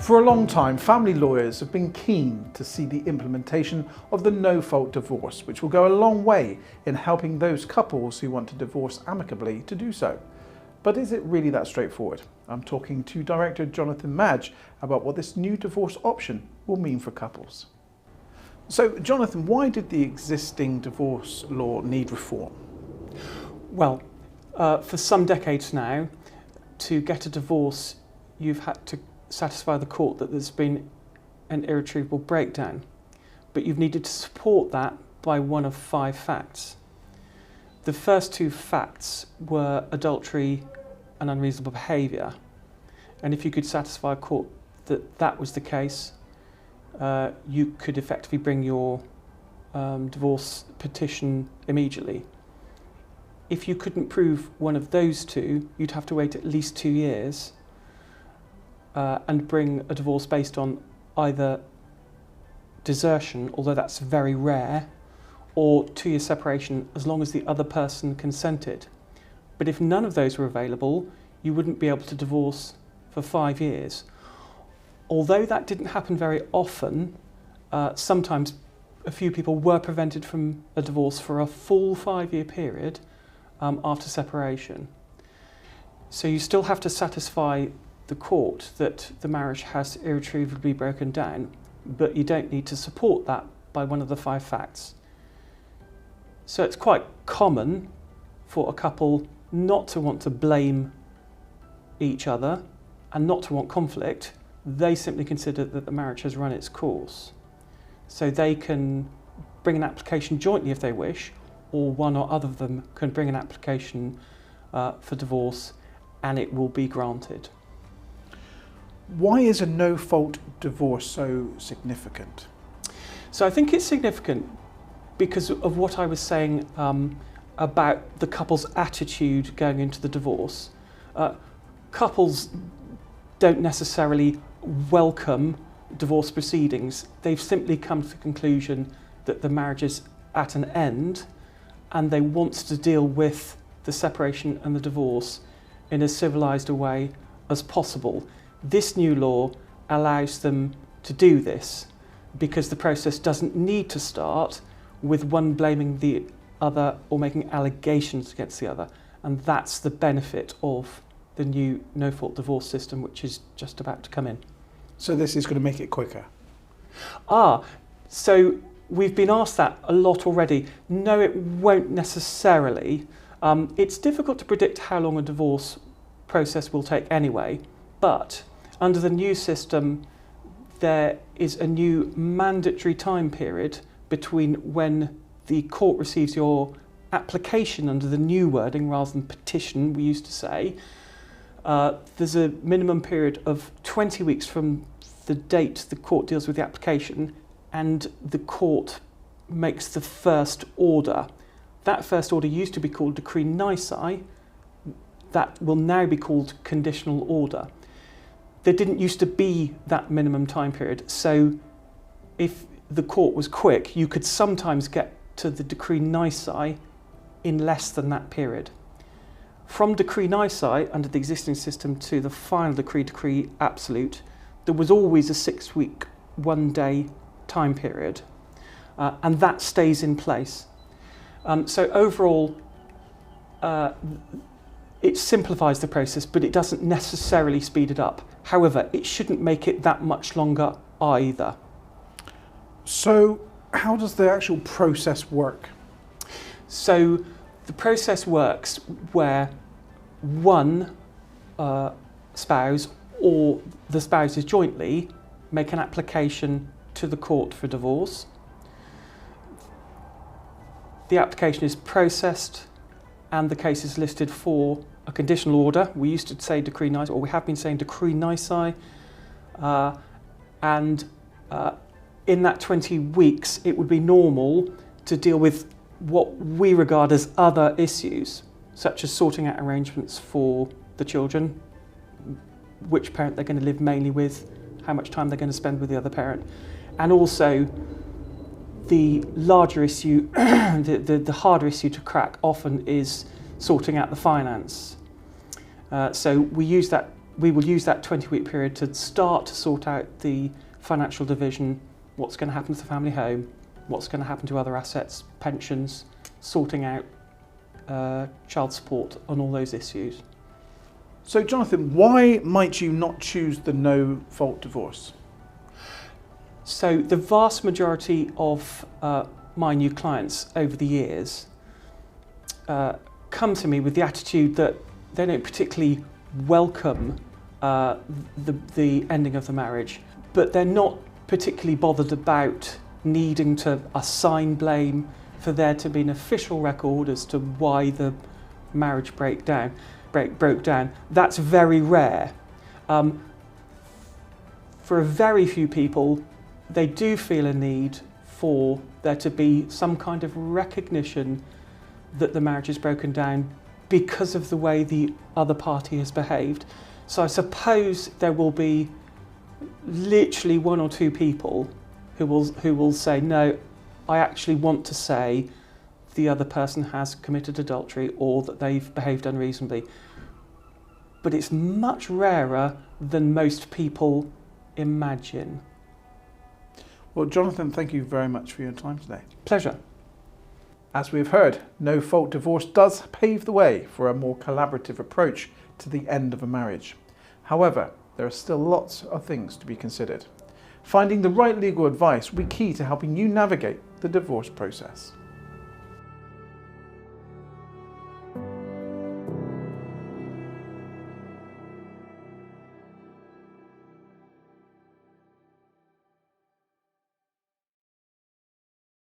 For a long time, family lawyers have been keen to see the implementation of the no-fault divorce, which will go a long way in helping those couples who want to divorce amicably to do so. But is it really that straightforward? I'm talking to Director Jonathan Madge about what this new divorce option will mean for couples. So, Jonathan, why did the existing divorce law need reform? Well, for some decades now, to get a divorce, you've had to satisfy the court that there's been an irretrievable breakdown, but you've needed to support that by one of 5 facts. The first 2 facts were adultery and unreasonable behaviour, and if you could satisfy a court that that was the case, you could effectively bring your divorce petition immediately. If you couldn't prove one of those 2, you'd have to wait at least 2 years and bring a divorce based on either desertion, although that's very rare, or 2-year separation as long as the other person consented. But if none of those were available, you wouldn't be able to divorce for 5 years. Although that didn't happen very often, sometimes a few people were prevented from a divorce for a full 5-year period after separation. So you still have to satisfy the court that the marriage has irretrievably broken down, but you don't need to support that by one of the 5 facts. So it's quite common for a couple not to want to blame each other and not to want conflict. They simply consider that the marriage has run its course. So they can bring an application jointly if they wish, or one or other of them can bring an application for divorce and it will be granted. Why is a no-fault divorce so significant? So I think it's significant because of what I was saying about the couple's attitude going into the divorce. Couples don't necessarily welcome divorce proceedings. They've simply come to the conclusion that the marriage is at an end and they want to deal with the separation and the divorce in as civilised a way as possible. This new law allows them to do this because the process doesn't need to start with one blaming the other or making allegations against the other. And that's the benefit of the new no-fault divorce system, which is just about to come in. So this is going to make it quicker? So we've been asked that a lot already. No, it won't necessarily. It's difficult to predict how long a divorce process will take anyway, but under the new system, there is a new mandatory time period between when the court receives your application under the new wording rather than petition, we used to say. There's a minimum period of 20 weeks from the date the court deals with the application and the court makes the first order. That first order used to be called decree nisi. That will now be called conditional order. There didn't used to be that minimum time period, so if the court was quick, you could sometimes get to the decree nisi in less than that period. From decree nisi, under the existing system, to the final decree absolute, there was always a 6-week, 1-day time period, and that stays in place. So overall, it simplifies the process, but it doesn't necessarily speed it up. However, it shouldn't make it that much longer either. So how does the actual process work? So the process works where one spouse or the spouses jointly make an application to the court for divorce. The application is processed and the case is listed for a conditional order. We used to say decree nisi, or we have been saying decree nisi, and in that 20 weeks it would be normal to deal with what we regard as other issues, such as sorting out arrangements for the children, which parent they're going to live mainly with, how much time they're going to spend with the other parent, and also the larger issue, the harder issue to crack often is sorting out the finance. So we use that we will use that 20-week period to start to sort out the financial division, what's going to happen to the family home, what's going to happen to other assets, pensions, sorting out child support on all those issues. So Jonathan, why might you not choose the no-fault divorce? So the vast majority of my new clients over the years come to me with the attitude that they don't particularly welcome the ending of the marriage, but they're not particularly bothered about needing to assign blame for there to be an official record as to why the marriage broke down. That's very rare. For a very few people, they do feel a need for there to be some kind of recognition that the marriage is broken down because of the way the other party has behaved. So I suppose there will be literally one or two people who will say, no, I actually want to say the other person has committed adultery or that they've behaved unreasonably. But it's much rarer than most people imagine. Well, Jonathan, thank you very much for your time today. Pleasure. As we've heard, no-fault divorce does pave the way for a more collaborative approach to the end of a marriage. However, there are still lots of things to be considered. Finding the right legal advice will be key to helping you navigate the divorce process.